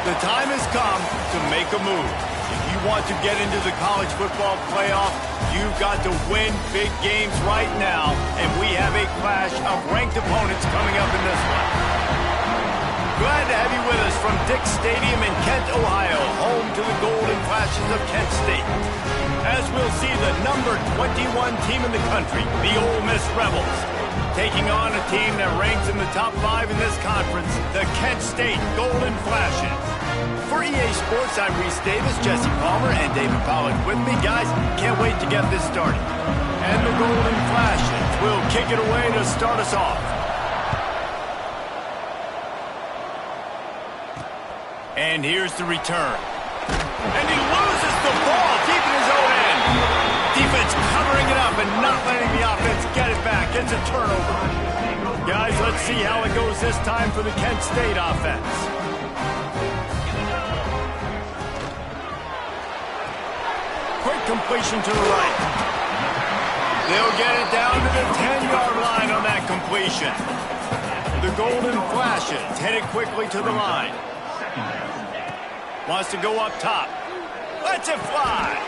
The time has come to make a move. If you want to get into the college football playoff, you've got to win big games right now, and we have a clash of ranked opponents coming up in this one. Glad to have you with us from Dick's Stadium in Kent, Ohio, home to the Golden Flashes of Kent State. As we'll see the number 21 team in the country, the Ole Miss Rebels, taking on a team that ranks in the top 5 in this conference, the Kent State Golden Flashes. For EA Sports, I'm Reese Davis, Jesse Palmer, and David Pollack with me. Guys, can't wait to get this started. And the Golden Flashes will kick it away to start us off. And here's the return. And he loses the ball deep in his own end. Defense covering it up and not letting the offense get it back. It's a turnover. Guys, let's see how it goes this time for the Kent State offense. Quick completion to the right. They'll get it down to the 10-yard line on that completion. The Golden Flashes headed quickly to the line. Wants to go up top. Lets it fly.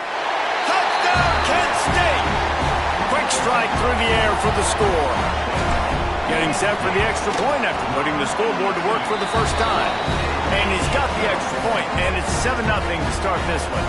Touchdown, Kent State. Quick strike through the air for the score. Getting set for the extra point after putting the scoreboard to work for the first time. And he's got the extra point, and it's 7-0 to start this one.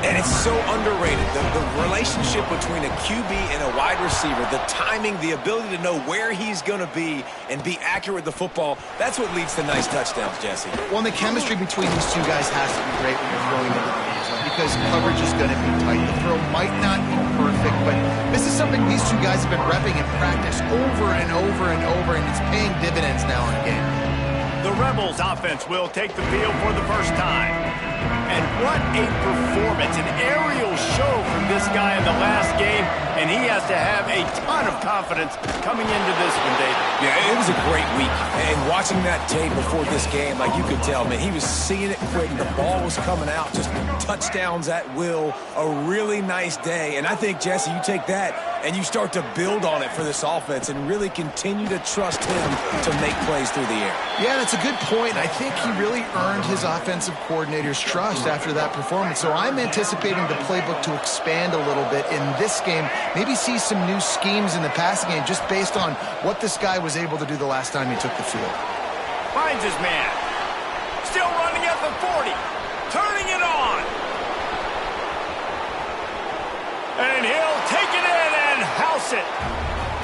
And it's so underrated, the relationship between a QB and a wide receiver, the timing, the ability to know where he's going to be and be accurate with the football, that's what leads to nice touchdowns, Jesse. Well, and the chemistry between these two guys has to be great when you're throwing into the end zone because coverage is going to be tight. The throw might not be perfect, but this is something these two guys have been repping in practice over and over and over, and it's paying dividends now in game. The Rebels offense will take the field for the first time. And what a performance, an aerial show from this guy in the last game, and he has to have a ton of confidence coming into this one, David. Yeah, it was a great week, and watching that tape before this game, like you could tell, man, he was seeing it quick, the ball was coming out, just touchdowns at will, a really nice day, and I think, Jesse, you take that and you start to build on it for this offense and really continue to trust him to make plays through the air. Yeah, that's a good point. I think he really earned his offensive coordinator's trust after that performance. So I'm anticipating the playbook to expand a little bit in this game. Maybe see some new schemes in the passing game just based on what this guy was able to do the last time he took the field. Finds his man. Still running at the 40. Turning it on. And he'll take it in and house it.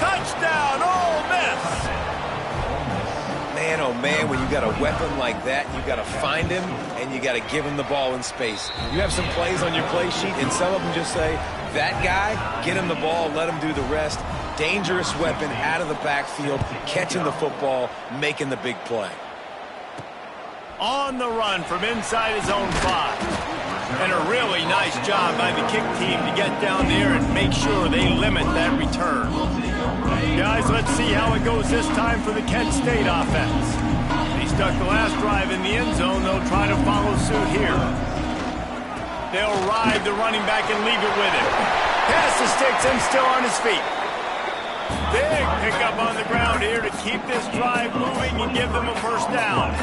Touchdown, Ole Miss. Man, oh man, when you got a weapon like that, you got to find him and you got to give him the ball in space. You have some plays on your play sheet, and some of them just say, that guy, get him the ball, let him do the rest. Dangerous weapon out of the backfield, catching the football, making the big play. On the run from inside his own 5. And a really nice job by the kick team to get down there and make sure they limit that return. Guys, let's see how it goes this time for the Kent State offense. They stuck the last drive in the end zone. They'll try to follow suit here. They'll ride the running back and leave it with him. Pass the sticks and still on his feet. Big pickup on the ground here to keep this drive moving and give them a first down.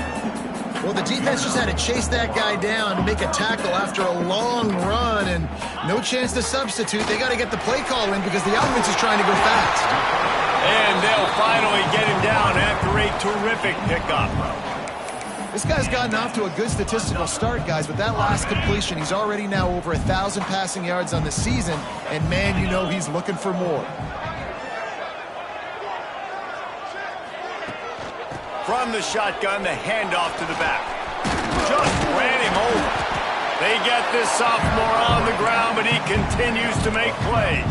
Well, the defense just had to chase that guy down to make a tackle after a long run, and no chance to substitute. They got to get the play call in because the offense is trying to go fast. And they'll finally get him down after a terrific pickup. This guy's gotten off to a good statistical start, guys. With that last completion, he's already now over 1,000 passing yards on the season, and man, you know he's looking for more. From the shotgun, the handoff to the back. Just ran him over. They get this sophomore on the ground, but he continues to make plays.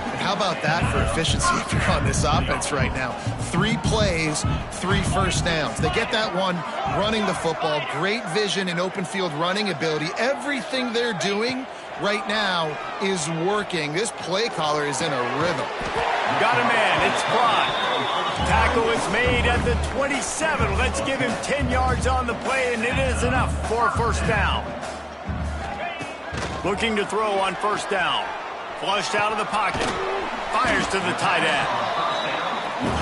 And how about that for efficiency if you're on this offense right now? 3 plays, 3 first downs. They get that one running the football. Great vision and open field running ability. Everything they're doing right now is working. This play caller is in a rhythm. Got a man. It's Fry. Tackle is made at the 27. Let's give him 10 yards on the play, and it is enough for a first down. Looking to throw on first down. Flushed out of the pocket. Fires to the tight end.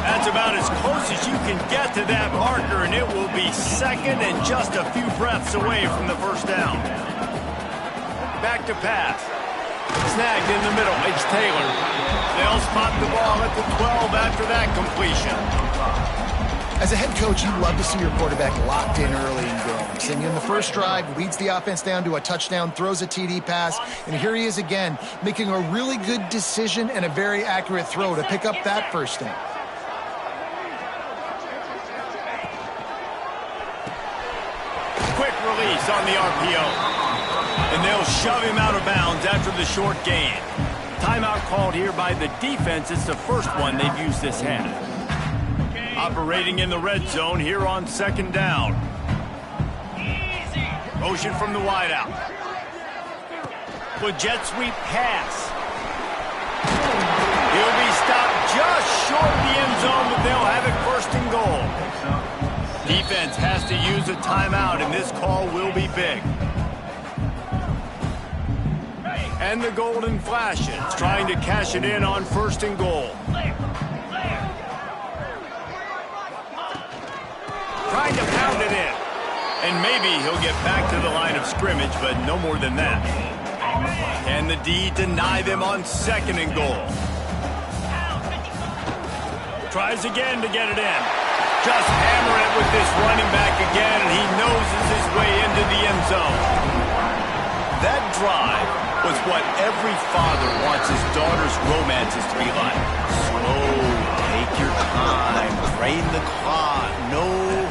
That's a about as close as you can get to that marker, and it will be second and just a few breaths away from the first down. Back to pass. Snagged in the middle. It's Taylor. They'll spot the ball at the 12 after that completion. As a head coach, you love to see your quarterback locked in early in games. And in the first drive, leads the offense down to a touchdown, throws a TD pass, and here he is again, making a really good decision and a very accurate throw to pick up that first down. Quick release on the RPO. And they'll shove him out of bounds after the short gain. Timeout called here by the defense. It's the first one they've used this half. Operating in the red zone here on second down. Motion from the wideout. With jet sweep pass. He'll be stopped just short of the end zone, but they'll have it first and goal. Defense has to use a timeout, and this call will be big. And the golden flashes, trying to cash it in on first and goal. Trying to pound it in. And maybe he'll get back to the line of scrimmage, but no more than that. Can the D deny them on second and goal? Tries again to get it in. Just hammer it with this running back again, and he noses his way into the end zone. That drive was what every father wants his daughter's romances to be like. Slow, take your time, drain the clock, no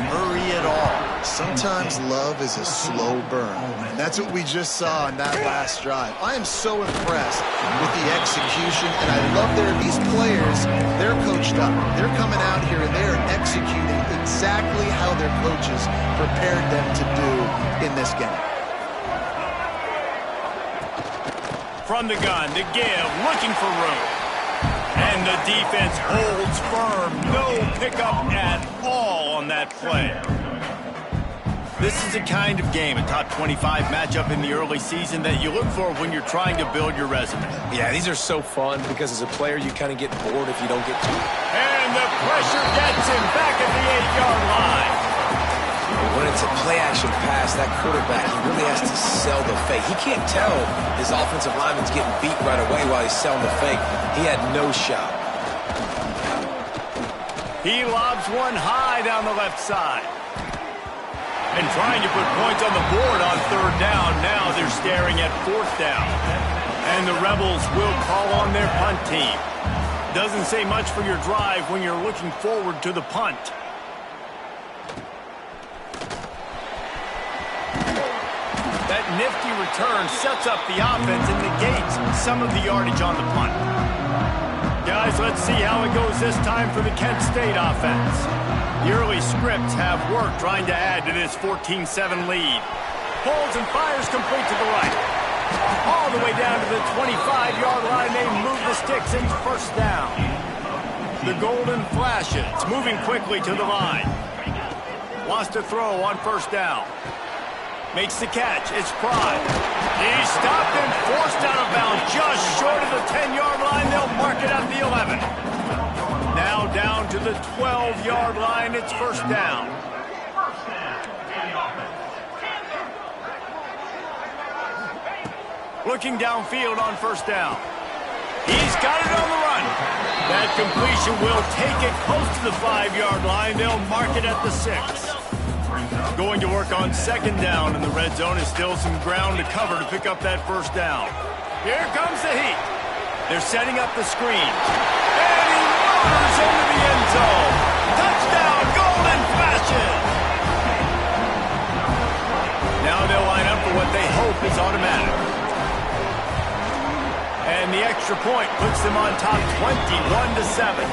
hurry at all. Sometimes love is a slow burn, and that's what we just saw in that last drive. I am so impressed with the execution, and I love these players. They're coached up. They're coming out here, and they're executing exactly how their coaches prepared them to do in this game. From the gun to give, looking for room. And the defense holds firm. No pickup at all on that play. This is the kind of game, a top 25 matchup in the early season, that you look for when you're trying to build your resume. Yeah, these are so fun because as a player, you kind of get bored if you don't get to it. And the pressure gets him back at the 8-yard line. When it's a play-action pass, that quarterback, he really has to sell the fake. He can't tell his offensive lineman's getting beat right away while he's selling the fake. He had no shot. He lobs one high down the left side. And trying to put points on the board on third down. Now they're staring at fourth down. And the Rebels will call on their punt team. Doesn't say much for your drive when you're looking forward to the punt. That nifty return sets up the offense and negates some of the yardage on the punt. Guys, let's see how it goes this time for the Kent State offense. The early scripts have worked trying to add to this 14-7 lead. Holds and fires complete to the right. All the way down to the 25-yard line. They move the sticks into first down. The golden flashes, moving quickly to the line. Wants to throw on first down. Makes the catch. It's Pride. He's stopped and forced out of bounds just short of the 10-yard line. They'll mark it at the 11. Now down to the 12-yard line. It's first down. Looking downfield on first down. He's got it on the run. That completion will take it close to the 5-yard line. They'll mark it at the 6. Going to work on second down, and the red zone is still some ground to cover to pick up that first down. Here comes the heat. They're setting up the screen. And he motors into the end zone. Touchdown, Golden Flashes. Now they'll line up for what they hope is automatic. And the extra point puts them on top 21-7.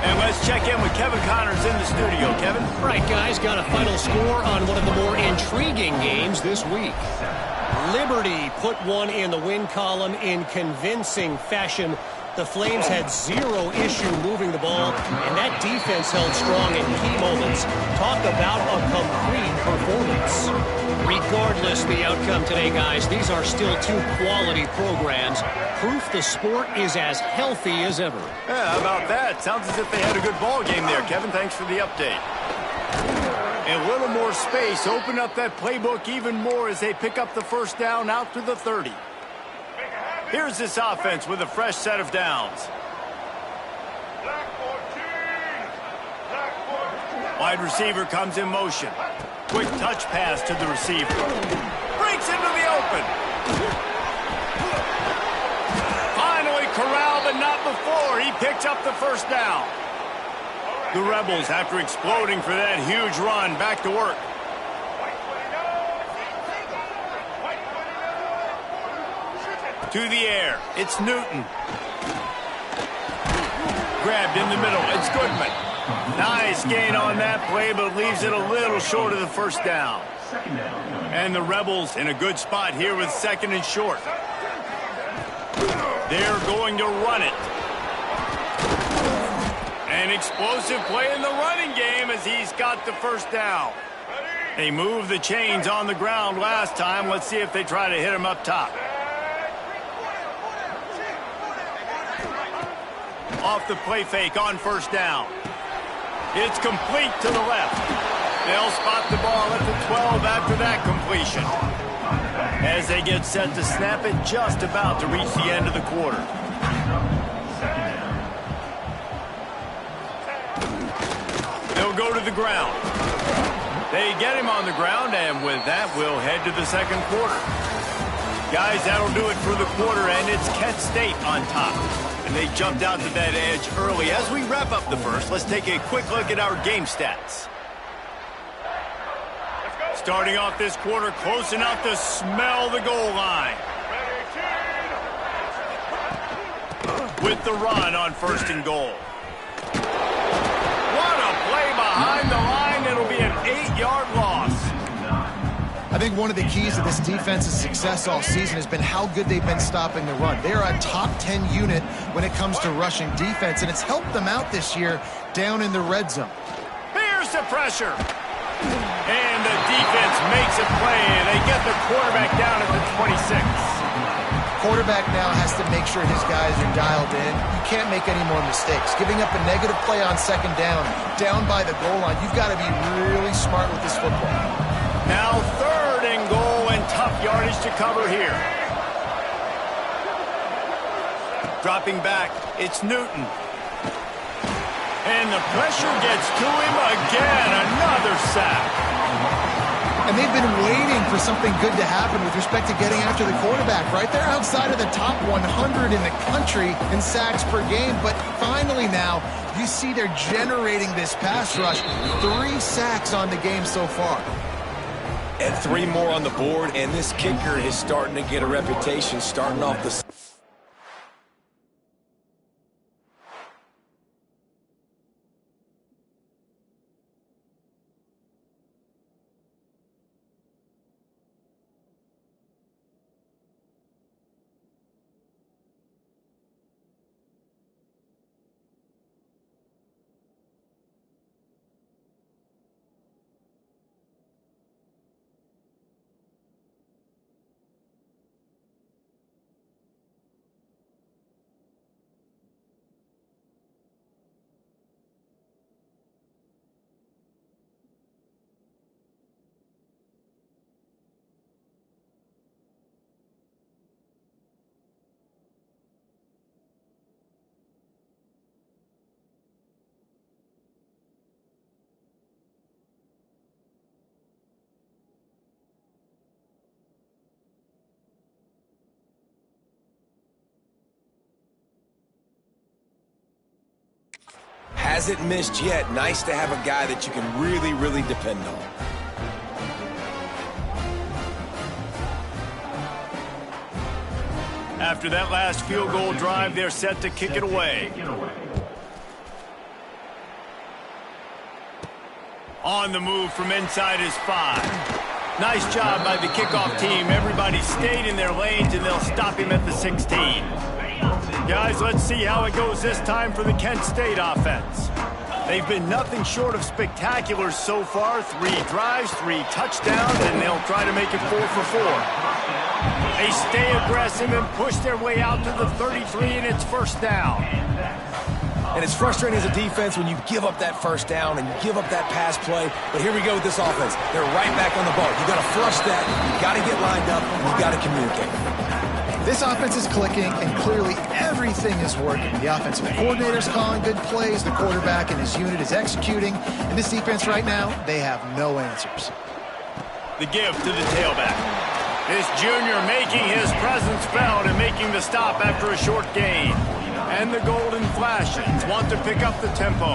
And let's check in with Kevin Connors in the studio. Kevin? Right, guys. Got a final score on one of the more intriguing games this week. Liberty put one in the win column in convincing fashion The Flames had zero issue moving the ball, and that defense held strong in key moments. Talk about a complete performance. Regardless the outcome today, guys, these are still two quality programs. Proof the sport is as healthy as ever. Yeah, how about that? Sounds as if they had a good ball game there, Kevin. Thanks for the update. A little more space. Open up that playbook even more as they pick up the first down out to the 30. Here's this offense with a fresh set of downs. Wide receiver comes in motion. Quick touch pass to the receiver. Breaks into the open. Finally corralled, but not before. He picks up the first down. The Rebels, after exploding for that huge run, back to work. To the air. It's Newton. Grabbed in the middle. It's Goodman. Nice gain on that play, but leaves it a little short of the first down. And the Rebels in a good spot here with second and short. They're going to run it. An explosive play in the running game as he's got the first down. They moved the chains on the ground last time. Let's see if they try to hit him up top. Off the play fake on first down. It's complete to the left. They'll spot the ball at the 12 after that completion. As they get set to snap it, just about to reach the end of the quarter. They'll go to the ground. They get him on the ground, and with that, we'll head to the second quarter. Guys, that'll do it for the quarter, and it's Kent State on top. And they jumped out to that edge early. As we wrap up the first, let's take a quick look at our game stats. Starting off this quarter, close enough to smell the goal line. With the run on first and goal. What a play behind the line. It'll be an 8-yard loss. I think one of the keys to this defense's success all season has been how good they've been stopping the run. They're a top 10 unit when it comes to rushing defense, and it's helped them out this year down in the red zone. Here's the pressure. And the defense makes a play, and they get the quarterback down at the 26. Quarterback now has to make sure his guys are dialed in. You can't make any more mistakes. Giving up a negative play on second down by the goal line, you've got to be really smart with this football. Now third and goal, and tough yardage to cover here. Dropping back, it's Newton. And the pressure gets to him again, another sack. And they've been waiting for something good to happen with respect to getting after the quarterback, right? They're outside of the top 100 in the country in sacks per game, but finally now you see they're generating this pass rush. 3 sacks on the game so far. And 3 more on the board, and this kicker is starting to get a reputation starting off the... Hasn't missed yet. Nice to have a guy that you can really, really depend on. After that last field goal drive, they're set to kick it away. On the move from inside his 5. Nice job by the kickoff team. Everybody stayed in their lanes, and they'll stop him at the 16. Guys, let's see how it goes this time for the Kent State offense. They've been nothing short of spectacular so far. 3 drives, 3 touchdowns, and they'll try to make it 4 for 4. They stay aggressive and push their way out to the 33, and it's first down. And it's frustrating as a defense when you give up that first down and you give up that pass play. But here we go with this offense. They're right back on the ball. You got to flush that. You got to get lined up. And you got to communicate. This offense is clicking, and clearly everything is working. The offensive coordinator's calling good plays. The quarterback and his unit is executing. And this defense right now, they have no answers. The give to the tailback. This junior making his presence felt and making the stop after a short gain. And the Golden Flashes want to pick up the tempo.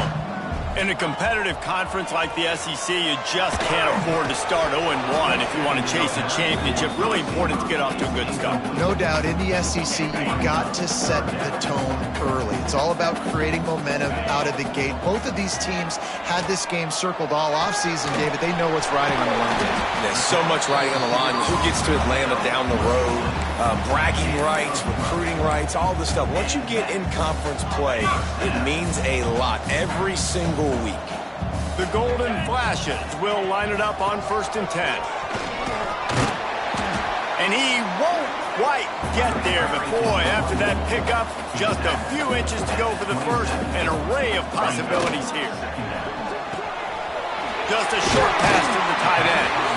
In a competitive conference like the SEC, you just can't afford to start 0-1 if you want to chase a championship. Really important to get off to a good start. No doubt, in the SEC, you've got to set the tone early. It's all about creating momentum out of the gate. Both of these teams had this game circled all offseason, David. They know what's riding on the line. There's so much riding on the line. Who gets to Atlanta down the road? Bragging rights, recruiting rights, all this stuff. Once you get in conference play, it means a lot every single week. The Golden Flashes will line it up on 1st and 10. And he won't quite get there, but boy, after that pickup, just a few inches to go for the first. An array of possibilities here. Just a short pass to the tight end.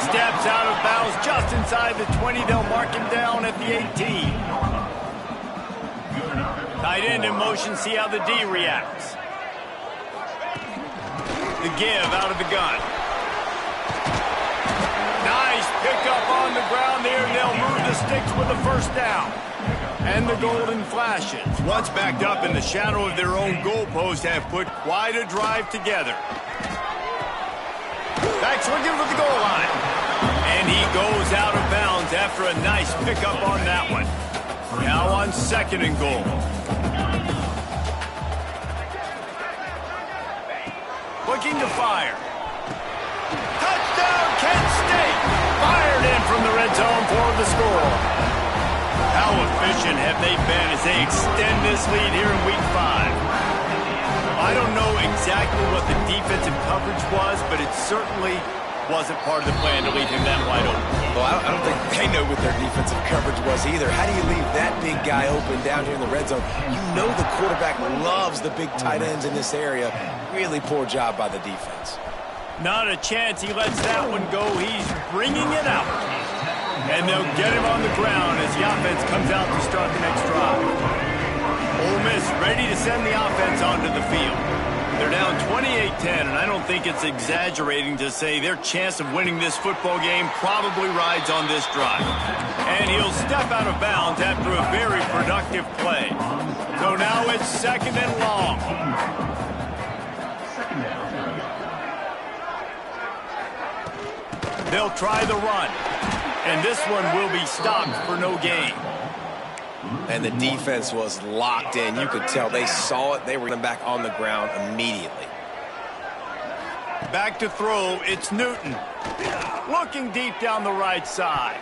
Steps out of bounds just inside the 20. They'll mark him down at the 18. Tight end in motion. See how the D reacts. The give out of the gun. Nice pickup on the ground there. They'll move the sticks with a first down. And the Golden Flashes, once backed up in the shadow of their own goalpost, have put quite a drive together. Back swinging for the goal line. And he goes out of bounds after a nice pickup on that one. Now on 2nd and goal. Looking to fire. Touchdown, Kent State! Fired in from the red zone for the score. How efficient have they been as they extend this lead here in Week 5? I don't know exactly what the defensive coverage was, but it certainly wasn't part of the plan to leave him that wide open. Well, I don't think they know what their defensive coverage was either. How do you leave that big guy open down here in the red zone? You know the quarterback loves the big tight ends in this area. Really poor job by the defense. Not a chance he lets that one go. He's bringing it out. And they'll get him on the ground as the offense comes out to start the next drive. Ole Miss ready to send the offense onto the field. They're down 28-10, and I don't think it's exaggerating to say their chance of winning this football game probably rides on this drive. And he'll step out of bounds after a very productive play. So now it's 2nd and long. They'll try the run, and this one will be stopped for no gain. And the defense was locked in. You could tell they saw it. They were back on the ground immediately. Back to throw. It's Newton. Looking deep down the right side.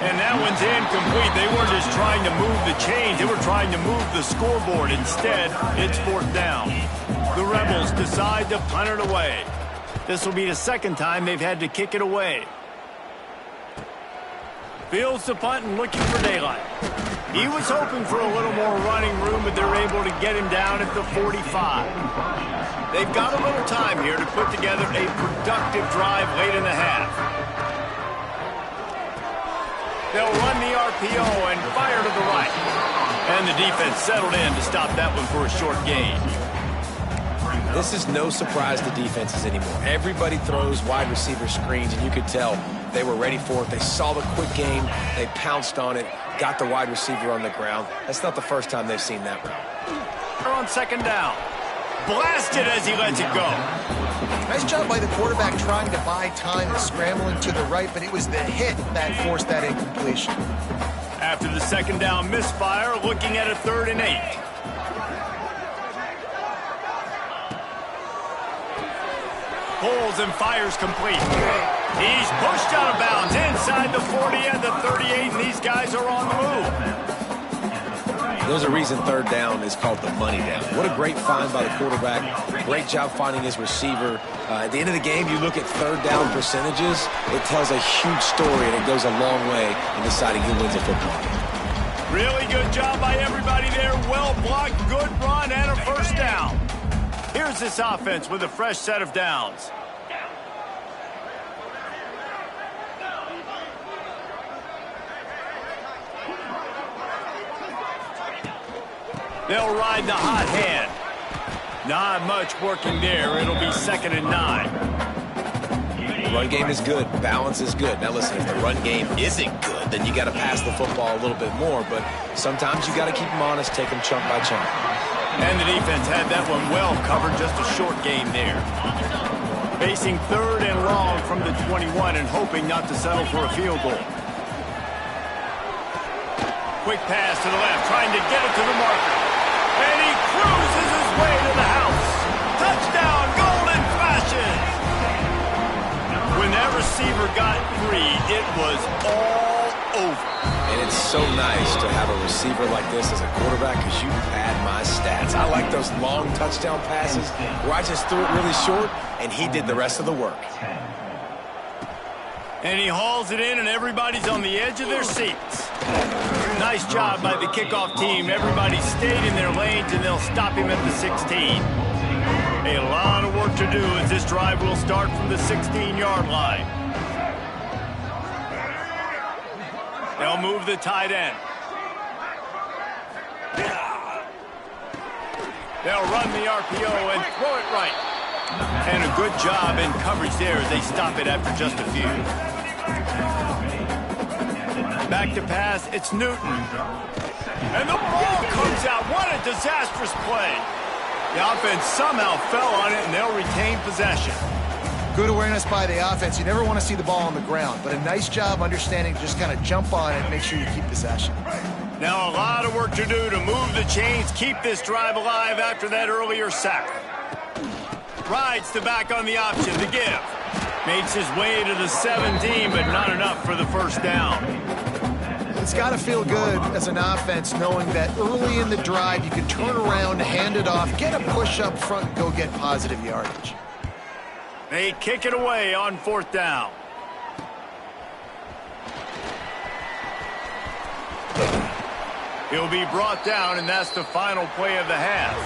And that one's incomplete. They weren't just trying to move the chains. They were trying to move the scoreboard. Instead, it's 4th down. The Rebels decide to punt it away. This will be the 2nd time they've had to kick it away. Fields the punt and looking for daylight. He was hoping for a little more running room, but they're able to get him down at the 45. They've got a little time here to put together a productive drive late in the half. They'll run the RPO and fire to the right. And the defense settled in to stop that one for a short gain. This is no surprise to defenses anymore. Everybody throws wide receiver screens, and you could tell they were ready for it. They saw the quick game. They pounced on it, got the wide receiver on the ground. That's not the first time they've seen that route. They're on 2nd down. Blasted as he lets it go. Nice job by the quarterback trying to buy time and scrambling to the right, but it was the hit that forced that incompletion. After the 2nd down misfire, looking at a 3rd and 8. Pulls and fires complete. He's pushed out of bounds inside the 40 and the 38, and these guys are on the move. There's a reason third down is called the money down. What a great find by the quarterback. Great job finding his receiver. At the end of the game, you look at third down percentages. It tells a huge story, and it goes a long way in deciding who wins a football game. Really good job by everybody there. Well blocked, good run, and a first down. Here's this offense with a fresh set of downs. They'll ride the hot hand. Not much working there. It'll be 2nd and 9. The run game is good. Balance is good. Now listen, if the run game isn't good, then you got to pass the football a little bit more. But sometimes you got to keep them honest, take them chunk by chunk. And the defense had that one well covered. Just a short game there. Facing 3rd and long from the 21 and hoping not to settle for a field goal. Quick pass to the left, trying to get it to the marker. And he cruises his way to the house. Touchdown, Golden Flashes. When that receiver got free, it was all over. And it's so nice to have a receiver like this as a quarterback because you pad my stats. I like those long touchdown passes where I just threw it really short and he did the rest of the work. And he hauls it in, and everybody's on the edge of their seats. Nice job by the kickoff team. Everybody stayed in their lanes, and they'll stop him at the 16. A lot of work to do as this drive will start from the 16-yard line. They'll move the tight end. They'll run the RPO and throw it right. And a good job in coverage there as they stop it after just a few. Back to pass, it's Newton. And the ball comes out. What a disastrous play. The offense somehow fell on it, and they'll retain possession. Good awareness by the offense. You never want to see the ball on the ground, but a nice job understanding to just kind of jump on it and make sure you keep possession. Now a lot of work to do to move the chains, keep this drive alive after that earlier sack. Rides to back on the option to give. Makes his way to the 17, but not enough for the first down. It's got to feel good as an offense knowing that early in the drive you can turn around, hand it off, get a push up front, and go get positive yardage. They kick it away on 4th down. He'll be brought down, and that's the final play of the half.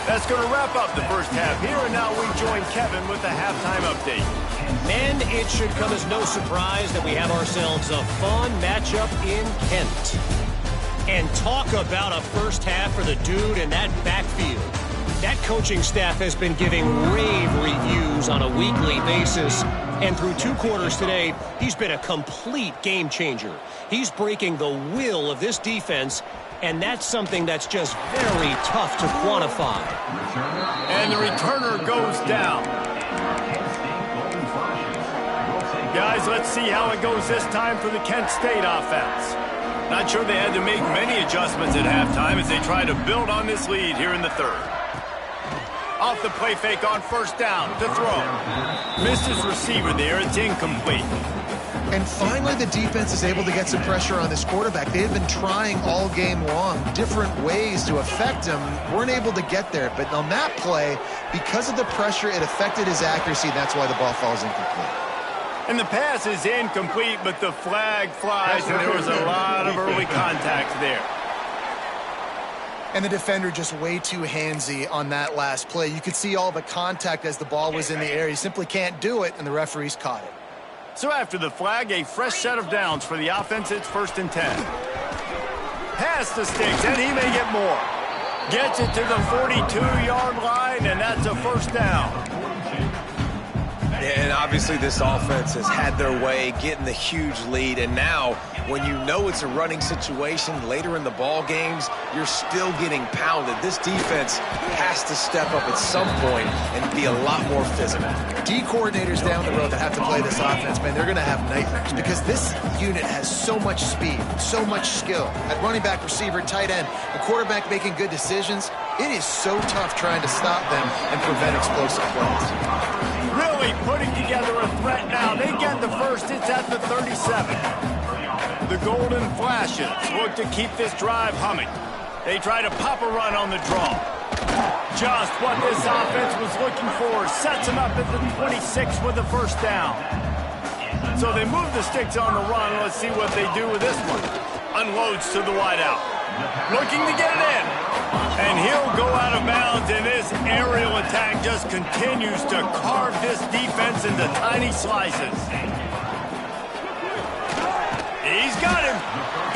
That's going to wrap up the first half here, and now we join Kevin with the halftime update. And it should come as no surprise that we have ourselves a fun matchup in Kent. And talk about a first half for the dude in that backfield. That coaching staff has been giving rave reviews on a weekly basis. And through 2 quarters today, he's been a complete game changer. He's breaking the will of this defense, and that's something that's just very tough to quantify. And the returner goes down. Guys, let's see how it goes this time for the Kent State offense. Not sure they had to make many adjustments at halftime as they try to build on this lead here in the 3rd. Off the play fake on 1st down to throw. Missed his receiver there. It's incomplete. And finally, the defense is able to get some pressure on this quarterback. They have been trying all game long different ways to affect him. Weren't able to get there. But on that play, because of the pressure, it affected his accuracy. That's why the ball falls incomplete. And the pass is incomplete, but the flag flies, and there was a lot of early contact there. And the defender just way too handsy on that last play. You could see all the contact as the ball was in the air. He simply can't do it, and the referees caught it. So after the flag, a fresh set of downs for the offense. It's 1st and 10. Pass the sticks, and he may get more. Gets it to the 42-yard line, and that's a 1st down. And obviously this offense has had their way, getting the huge lead. And now, when you know it's a running situation later in the ball games, you're still getting pounded. This defense has to step up at some point and be a lot more physical. D coordinators down the road that have to play this offense, man, they're going to have nightmares because this unit has so much speed, so much skill. At running back, receiver, tight end, the quarterback making good decisions, it is so tough trying to stop them and prevent explosive plays. Really putting together a threat now. They get the first. It's at the 37. The Golden Flashes look to keep this drive humming. They try to pop a run on the draw. Just what this offense was looking for. Sets them up at the 26 with the first down. So they move the sticks on the run. Let's see what they do with this one. Unloads to the wideout. Looking to get it in. And he'll go out of bounds, and this aerial attack just continues to carve this defense into tiny slices. He's got him.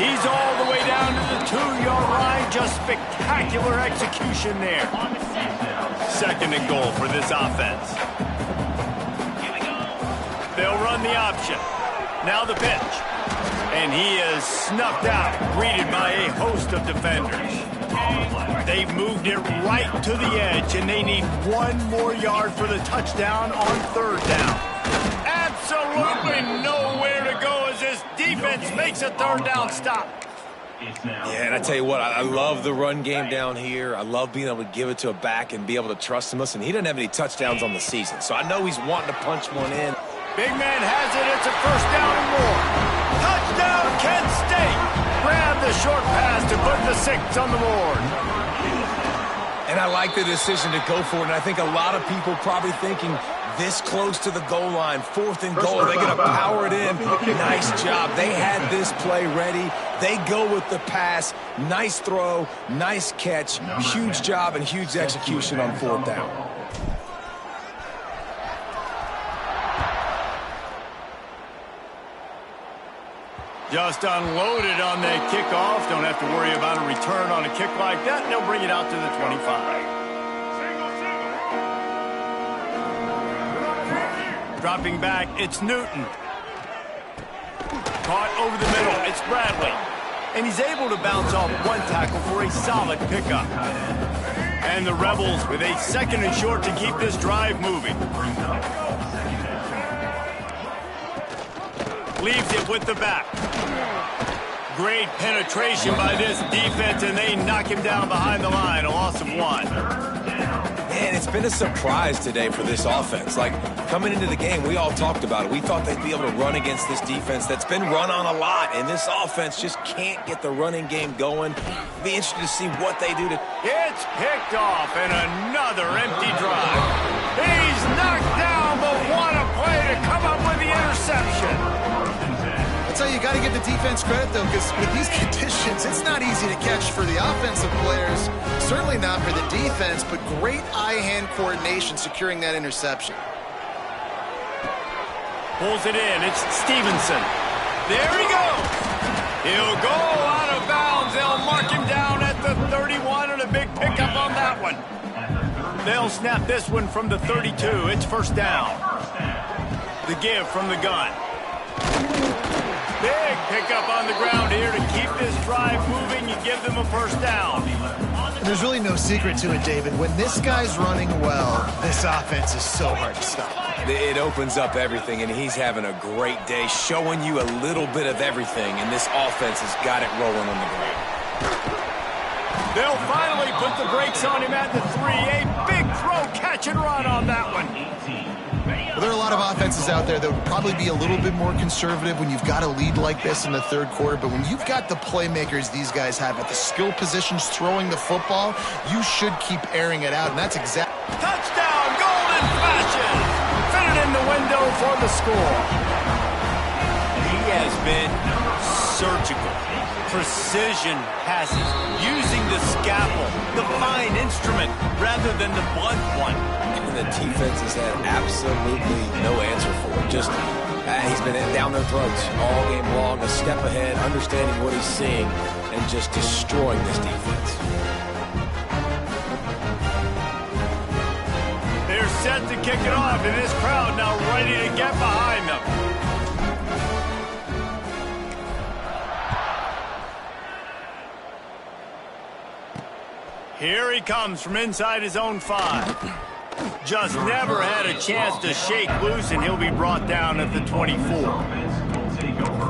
He's all the way down to the 2-yard line. Just spectacular execution there. Second and goal for this offense. They'll run the option. Now the pitch. And he is snuffed out, greeted by a host of defenders. They've moved it right to the edge, and they need one more yard for the touchdown on third down. Absolutely nowhere to go as this defense makes a third down stop. Yeah, and I tell you what, I love the run game down here. I love being able to give it to a back and be able to trust him. Listen, he doesn't have any touchdowns on the season, so I know he's wanting to punch one in. Big man has it. It's a first down and more. Touchdown, Kent State. Grab the short pass to put the 6 on the board. And I like the decision to go for it, and I think a lot of people probably thinking this close to the goal line, 4th and goal, they're going to power it in. Nice job. They had this play ready. They go with the pass. Nice throw, nice catch, huge job and huge execution on 4th down. Just unloaded on that kickoff. Don't have to worry about a return on a kick like that. And they'll bring it out to the 25. Dropping back, it's Newton. Caught over the middle, it's Bradley. And he's able to bounce off one tackle for a solid pickup. And the Rebels with a second and short to keep this drive moving. Leaves it with the back. Great penetration by this defense, and they knock him down behind the line. A loss of 1. Man, it's been a surprise today for this offense. Like, coming into the game, we all talked about it. We thought they'd be able to run against this defense that's been run on a lot, and this offense just can't get the running game going. Be interested to see what they do to... It's picked off, and another empty drive. He's knocked down, but what a play to come up with the interception. I'll tell you, you got to give the defense credit, though, because with these conditions, it's not easy to catch for the offensive players. Certainly not for the defense, but great eye-hand coordination securing that interception. Pulls it in. It's Stevenson. There he goes. He'll go out of bounds. They'll mark him down at the 31, and a big pickup on that one. They'll snap this one from the 32. It's first down. The give from the gun. Big pickup on the ground here to keep this drive moving. You give them a first down. There's really no secret to it, David. When this guy's running well, this offense is so hard to stop. It opens up everything, and he's having a great day, showing you a little bit of everything, and this offense has got it rolling on the ground. They'll finally put the brakes on him at the 3. A big throw, catch and run on that one. Well, there are a lot of offenses out there that would probably be a little bit more conservative when you've got a lead like this in the third quarter, but when you've got the playmakers these guys have at the skill positions throwing the football, you should keep airing it out, and that's exactly... Touchdown, golden flashes! Fitted in the window for the score. He has been surgical. Precision passes, using the scalpel, the fine instrument, rather than the blunt one. And the defense has had absolutely no answer for it. Just, he's been down their throats all game long, a step ahead, understanding what he's seeing, and just destroying this defense. They're set to kick it off, and this crowd now ready to get behind them. Here he comes from inside his own 5. Just never had a chance to shake loose, and he'll be brought down at the 24.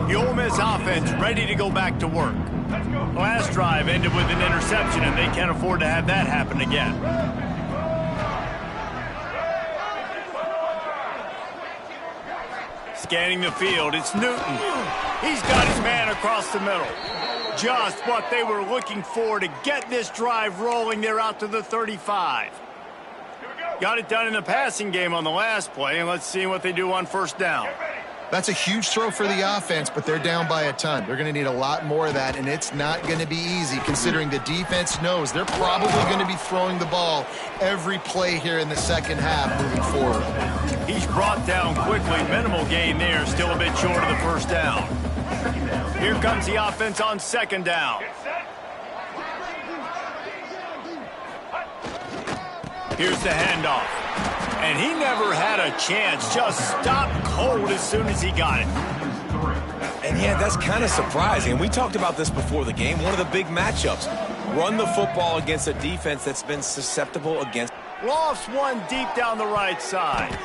The Ole Miss offense ready to go back to work. Last drive ended with an interception, and they can't afford to have that happen again. Scanning the field, it's Newton. He's got his man across the middle. Just what they were looking for to get this drive rolling. They're out to the 35. Got it done in the passing game on the last play, and let's see what they do on first down. That's a huge throw for the offense, but they're down by a ton. They're going to need a lot more of that, and it's not going to be easy considering the defense knows they're probably going to be throwing the ball every play here in the second half moving forward. He's brought down quickly. Minimal gain there, still a bit short of the first down. Here comes the offense on second down. Here's the handoff. And he never had a chance. Just stopped cold as soon as he got it. And yeah, that's kind of surprising. We talked about this before the game. One of the big matchups. Run the football against a defense that's been susceptible against. Lofts one deep down the right side.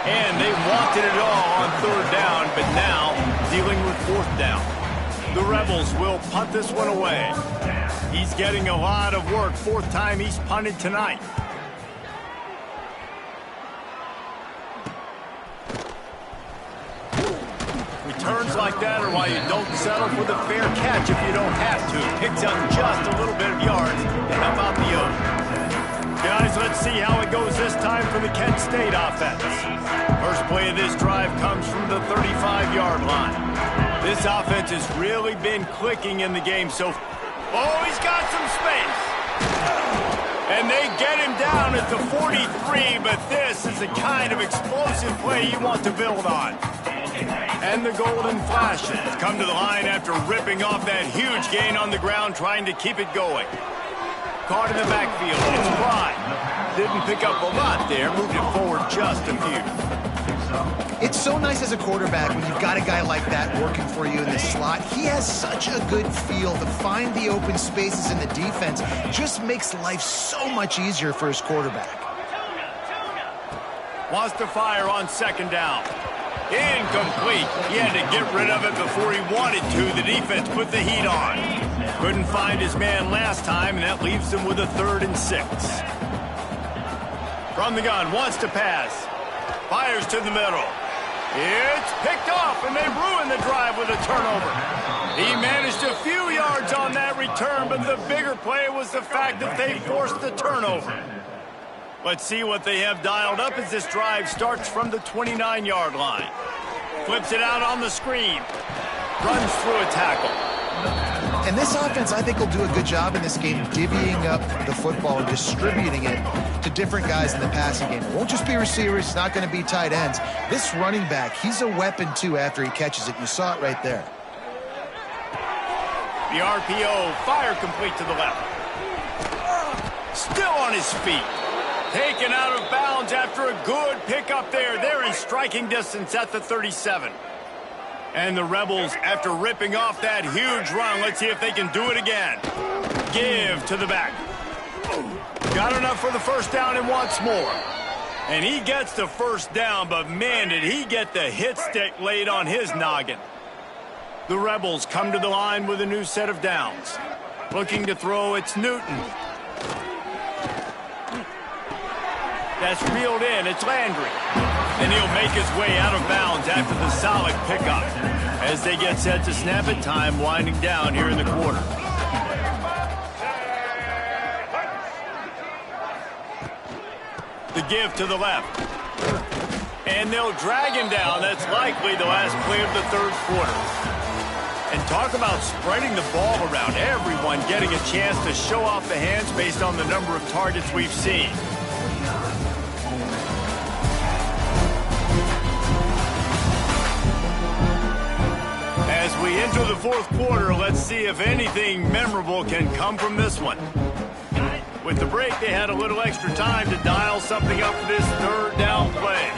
And they wanted it all on third down, but now dealing with fourth down. The Rebels will punt this one away. He's getting a lot of work. Fourth time he's punted tonight. Returns like that are why you don't settle for the fair catch if you don't have to. Picks up just a little bit of yards to help out the Oak. Guys, let's see how it goes this time for the Kent State offense. First play of this drive comes from the 35-yard line. This offense has really been clicking in the game so far. Oh, he's got some space. And they get him down at the 43, but this is the kind of explosive play you want to build on. And the golden flashes come to the line after ripping off that huge gain on the ground, trying to keep it going. Caught in the backfield. It's Pride. Didn't pick up a lot there. Moved it forward just a few. It's so nice as a quarterback when you've got a guy like that working for you in the slot. He has such a good feel to find the open spaces in the defense. Just makes life so much easier for his quarterback. Wants to fire on second down. Incomplete. He had to get rid of it before he wanted to. The defense put the heat on. Couldn't find his man last time, and that leaves him with a 3rd and 6. From the gun, wants to pass. Fires to the middle. It's picked off, and they ruined the drive with a turnover. He managed a few yards on that return, but the bigger play was the fact that they forced the turnover. Let's see what they have dialed up as this drive starts from the 29-yard line. Flips it out on the screen. Runs through a tackle. And this offense, I think, will do a good job in this game divvying up the football and distributing it to different guys in the passing game. It won't just be receivers. It's not going to be tight ends. This running back, he's a weapon, too, after he catches it. You saw it right there. The RPO, fire complete to the left. Still on his feet. Taken out of bounds after a good pickup there. They're in striking distance at the 37. And the Rebels, after ripping off that huge run, let's see if they can do it again. Give to the back. Got enough for the first down and wants more. And he gets the first down, but man, did he get the hit stick laid on his noggin. The Rebels come to the line with a new set of downs. Looking to throw, it's Newton. That's reeled in, it's Landry. And he'll make his way out of bounds after the solid pickup. As they get set to snap it, time winding down here in the quarter. The give to the left. And they'll drag him down. That's likely the last play of the third quarter. And talk about spreading the ball around. Everyone getting a chance to show off the hands based on the number of targets we've seen. As we enter the fourth quarter, let's see if anything memorable can come from this one. With the break, they had a little extra time to dial something up for this third down play.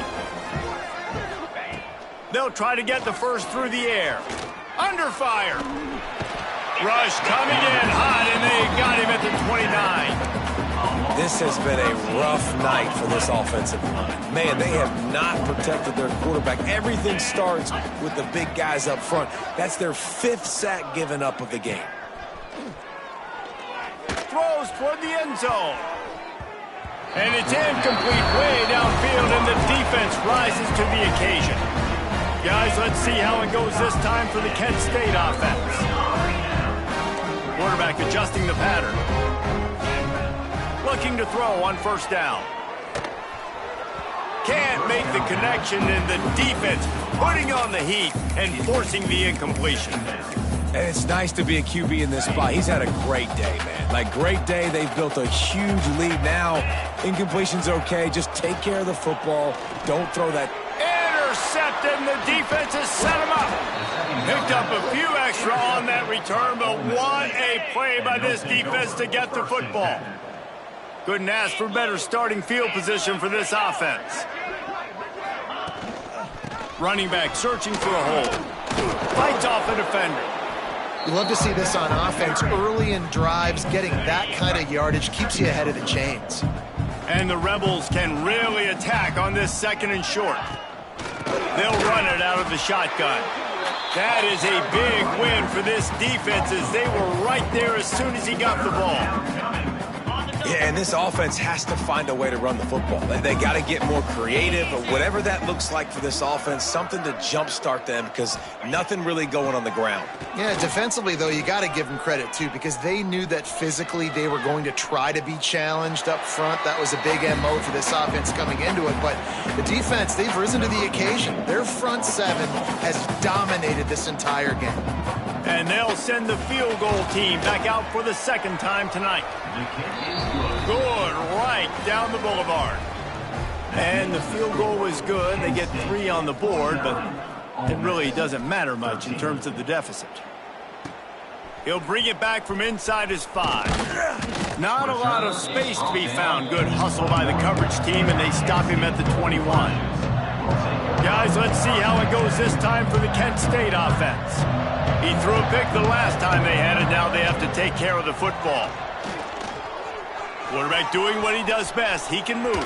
They'll try to get the first through the air. Under fire. Rush coming in hot, and they got him at the 29. This has been a rough night for this offensive line. Man, they have not protected their quarterback. Everything starts with the big guys up front. That's their 5th sack given up of the game. Throws toward the end zone. And it's incomplete way downfield, and the defense rises to the occasion. Guys, let's see how it goes this time for the Kent State offense. Quarterback adjusting the pattern. Looking to throw on first down. Can't make the connection, and the defense putting on the heat and forcing the incompletion. And it's nice to be a QB in this spot. He's had a great day, man. Like, great day. They've built a huge lead now. Incompletion's okay. Just take care of the football. Don't throw that. Intercepted, and the defense has set him up. Picked up a few extra on that return, but what a play by this defense to get the football. Couldn't ask for better starting field position for this offense. Running back searching for a hole. Fights off a defender. You love to see this on offense. Early in drives, getting that kind of yardage keeps you ahead of the chains. And the Rebels can really attack on this second and short. They'll run it out of the shotgun. That is a big win for this defense, as they were right there as soon as he got the ball. Yeah, and this offense has to find a way to run the football. They got to get more creative, but whatever that looks like for this offense, something to jumpstart them, because nothing really going on the ground. Yeah, defensively, though, you got to give them credit, too, because they knew that physically they were going to try to be challenged up front. That was a big MO for this offense coming into it, but the defense, they've risen to the occasion. Their front seven has dominated this entire game. And they'll send the field goal team back out for the second time tonight. Good, right down the boulevard. And the field goal was good. They get 3 on the board, but it really doesn't matter much in terms of the deficit. He'll bring it back from inside his 5. Not a lot of space to be found. Good hustle by the coverage team, and they stop him at the 21. Guys, let's see how it goes this time for the Kent State offense. He threw a pick the last time they had it. Now they have to take care of the football. Quarterback doing what he does best. He can move.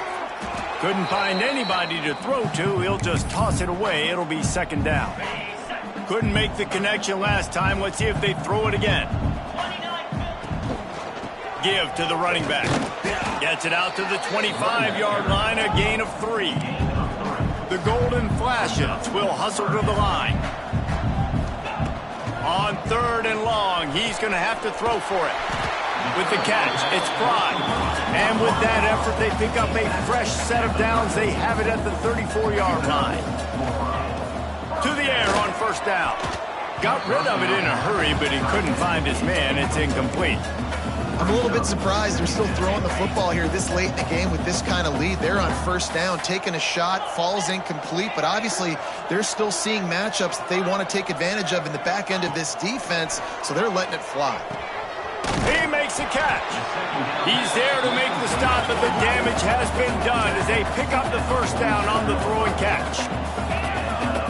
Couldn't find anybody to throw to. He'll just toss it away. It'll be second down. Couldn't make the connection last time. Let's see if they throw it again. Give to the running back. Gets it out to the 25-yard line. A gain of 3. The Golden Flashes will hustle to the line. On 3rd and long, he's going to have to throw for it. With the catch, it's Fry. And with that effort, they pick up a fresh set of downs. They have it at the 34-yard line. To the air on first down. Got rid of it in a hurry, but he couldn't find his man. It's incomplete. I'm a little bit surprised they're still throwing the football here this late in the game with this kind of lead. They're on first down, taking a shot, falls incomplete, but obviously they're still seeing matchups that they want to take advantage of in the back end of this defense, so they're letting it fly. He makes a catch. He's there to make the stop, but the damage has been done as they pick up the first down on the throw and catch.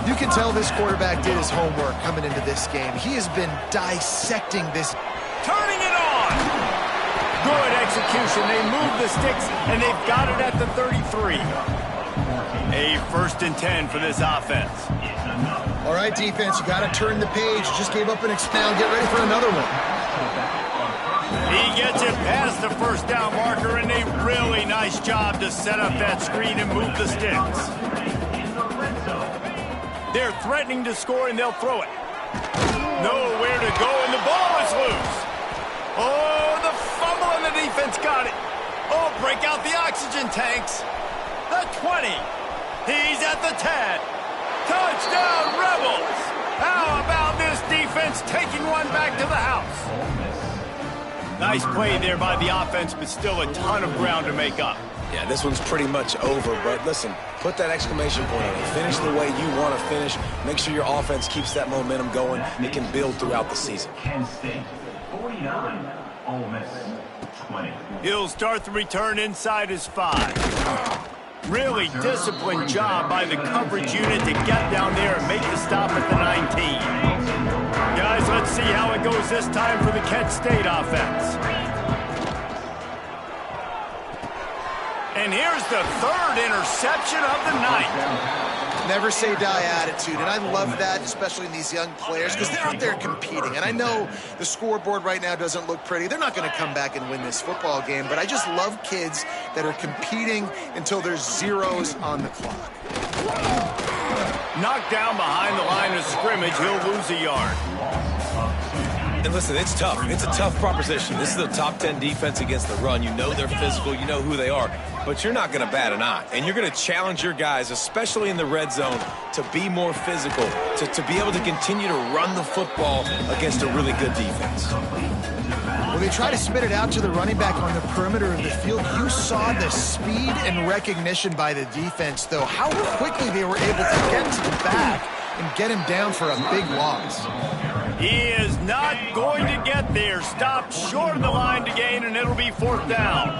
You can tell this quarterback did his homework coming into this game. He has been dissecting this. Turning it on. Good execution. They move the sticks, and they've got it at the 33. A 1st and 10 for this offense. All right, defense, you got to turn the page. Just gave up an expound. Get ready for another one. He gets it past the first down marker, and a really nice job to set up that screen and move the sticks. They're threatening to score, and they'll throw it. Nowhere to go, and the ball is loose. Oh, the fumble, and the defense got it. Oh, break out the oxygen tanks. The 20. He's at the 10. Touchdown, Rebels. How about this defense taking one back to the house? Nice play there by the offense, but still a ton of ground to make up. Yeah, this one's pretty much over, but listen, put that exclamation point on it. Finish the way you want to finish. Make sure your offense keeps that momentum going. It can build throughout the season. Kent State, 49, Ole Miss, 20. He'll start the return inside his 5. Really disciplined job by the coverage unit to get down there and make the stop at the 19. Guys, let's see how it goes this time for the Kent State offense. And here's the 3rd interception of the night. Never say die attitude, and I love that, especially in these young players, because they're out there competing. And I know the scoreboard right now doesn't look pretty. They're not going to come back and win this football game, but I just love kids that are competing until there's zeros on the clock. Knocked down behind the line of scrimmage, he'll lose a yard. And listen, it's tough. It's a tough proposition. This is the top 10 defense against the run. You know they're physical. You know who they are. But you're not going to bat an eye. And you're going to challenge your guys, especially in the red zone, to be more physical, to be able to continue to run the football against a really good defense. Well, they try to spit it out to the running back on the perimeter of the field. You saw the speed and recognition by the defense, though, how quickly they were able to get to the back and get him down for a big loss. He is not going to get there. Stopped short of the line to gain, and it'll be 4th down.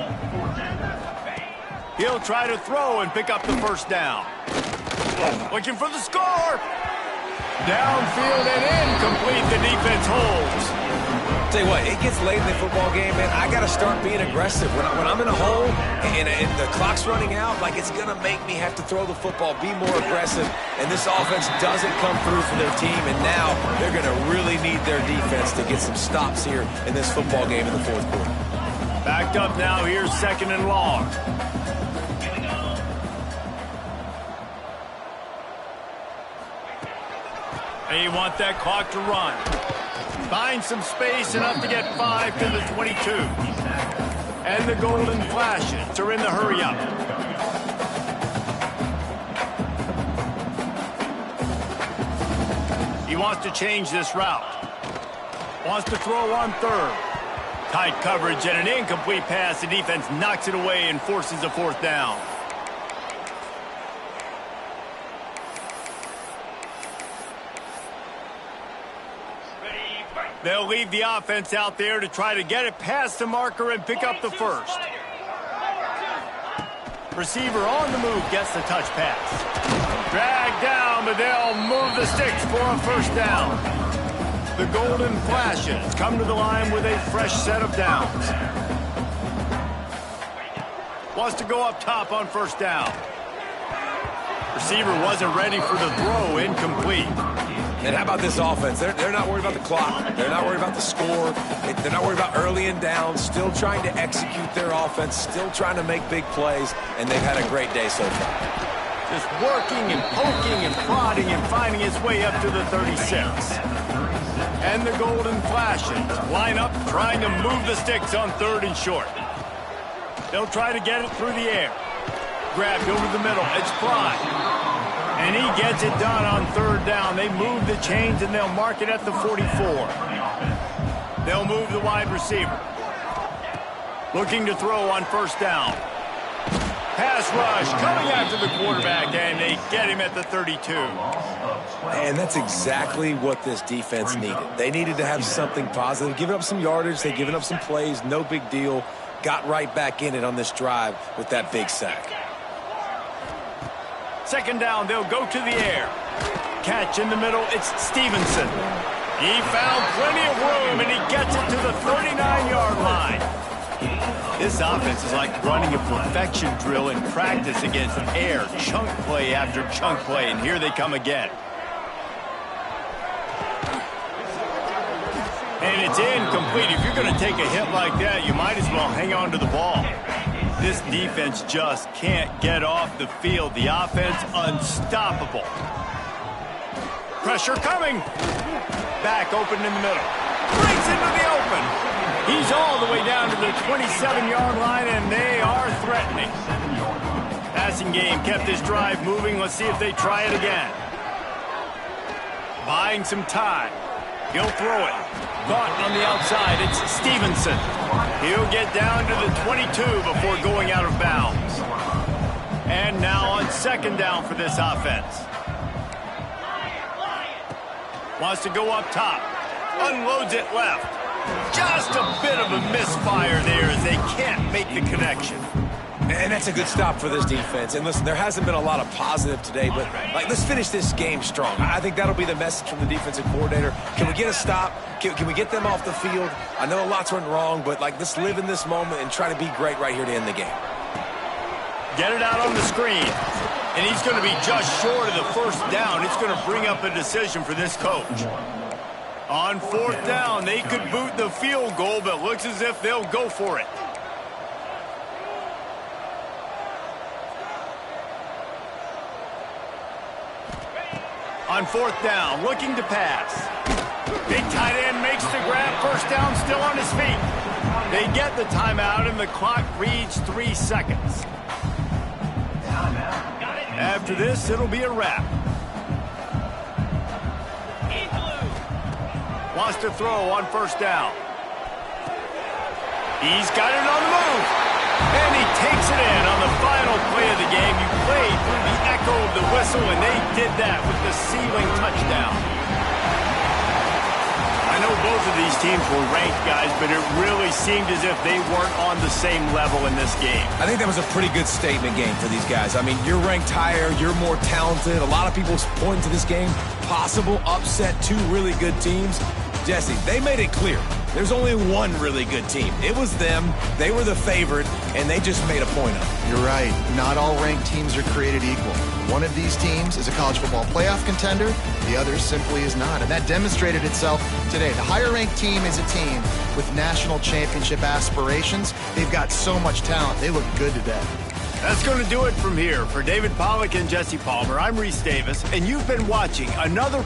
He'll try to throw and pick up the 1st down. Looking for the score. Downfield and incomplete. The defense holds. Tell you what, it gets late in the football game, man. I got to start being aggressive. When I'm in a hole and the clock's running out, like, it's going to make me have to throw the football, be more aggressive, and this offense doesn't come through for their team, and now they're going to really need their defense to get some stops here in this football game in the 4th quarter. Backed up now. Here's 2nd and long. And you want that clock to run. Find some space, enough to get 5 to the 22. And the golden flashes are in the hurry-up. He wants to change this route. Wants to throw on 3rd. Tight coverage and an incomplete pass. The defense knocks it away and forces a 4th down. They'll leave the offense out there to try to get it past the marker and pick up the 1st. Receiver on the move gets the touch pass. Dragged down, but they'll move the sticks for a 1st down. The golden flashes come to the line with a fresh set of downs. Wants to go up top on 1st down. Receiver wasn't ready for the throw, incomplete. And how about this offense? They're not worried about the clock. They're not worried about the score. They're not worried about early and down. Still trying to execute their offense. Still trying to make big plays. And they've had a great day so far. Just working and poking and prodding and finding his way up to the 36. And the golden flashes line up trying to move the sticks on 3rd and short. They'll try to get it through the air. Grabbed over the middle. It's Fry. And he gets it done on 3rd down. They move the chains, and they'll mark it at the 44. They'll move the wide receiver. Looking to throw on 1st down. Pass rush coming after the quarterback, and they get him at the 32. And that's exactly what this defense needed. They needed to have something positive. Giving up some yardage. They've given up some plays. No big deal. Got right back in it on this drive with that big sack. 2nd down, they'll go to the air. Catch in the middle, it's Stevenson. He found plenty of room, and he gets it to the 39-yard line. This offense is like running a perfection drill in practice against air, chunk play after chunk play, and here they come again. And it's incomplete. If you're going to take a hit like that, you might as well hang on to the ball. This defense just can't get off the field. The offense unstoppable. Pressure coming. Back open in the middle. Breaks into the open. He's all the way down to the 27-yard line, and they are threatening. Passing game kept this drive moving. Let's see if they try it again. Buying some time. He'll throw it. Caught on the outside. It's Stevenson. He'll get down to the 22 before going out of bounds. And now on 2nd down for this offense. Wants to go up top. Unloads it left. Just a bit of a misfire there as they can't make the connection. And that's a good stop for this defense. And listen, there hasn't been a lot of positive today, but let's finish this game strong. I think that'll be the message from the defensive coordinator. Can we get a stop? Can we get them off the field? I know lots went wrong, but let's live in this moment and try to be great right here to end the game. Get it out on the screen. And he's going to be just short of the 1st down. It's going to bring up a decision for this coach. On 4th down, they could boot the field goal, but looks as if they'll go for it. On 4th down, looking to pass. Big tight end makes the grab. First down, still on his feet. They get the timeout, and the clock reads 3 seconds. After this, it'll be a wrap. Wants to throw on first down. He's got it on the move. And he takes it in on the final play of the game. You played through the echo of the whistle, and they did that with the sealing touchdown. I know both of these teams were ranked, guys, but it really seemed as if they weren't on the same level in this game. I think that was a pretty good statement game for these guys. I mean, you're ranked higher, you're more talented. A lot of people point to this game, possible upset, two really good teams. Jesse, they made it clear. There's only one really good team. It was them. They were the favorite, and they just made a point of it. You're right. Not all ranked teams are created equal. One of these teams is a college football playoff contender. The other simply is not. And that demonstrated itself today. The higher-ranked team is a team with national championship aspirations. They've got so much talent. They look good today. That's going to do it from here. For David Pollack and Jesse Palmer, I'm Reese Davis, and you've been watching another...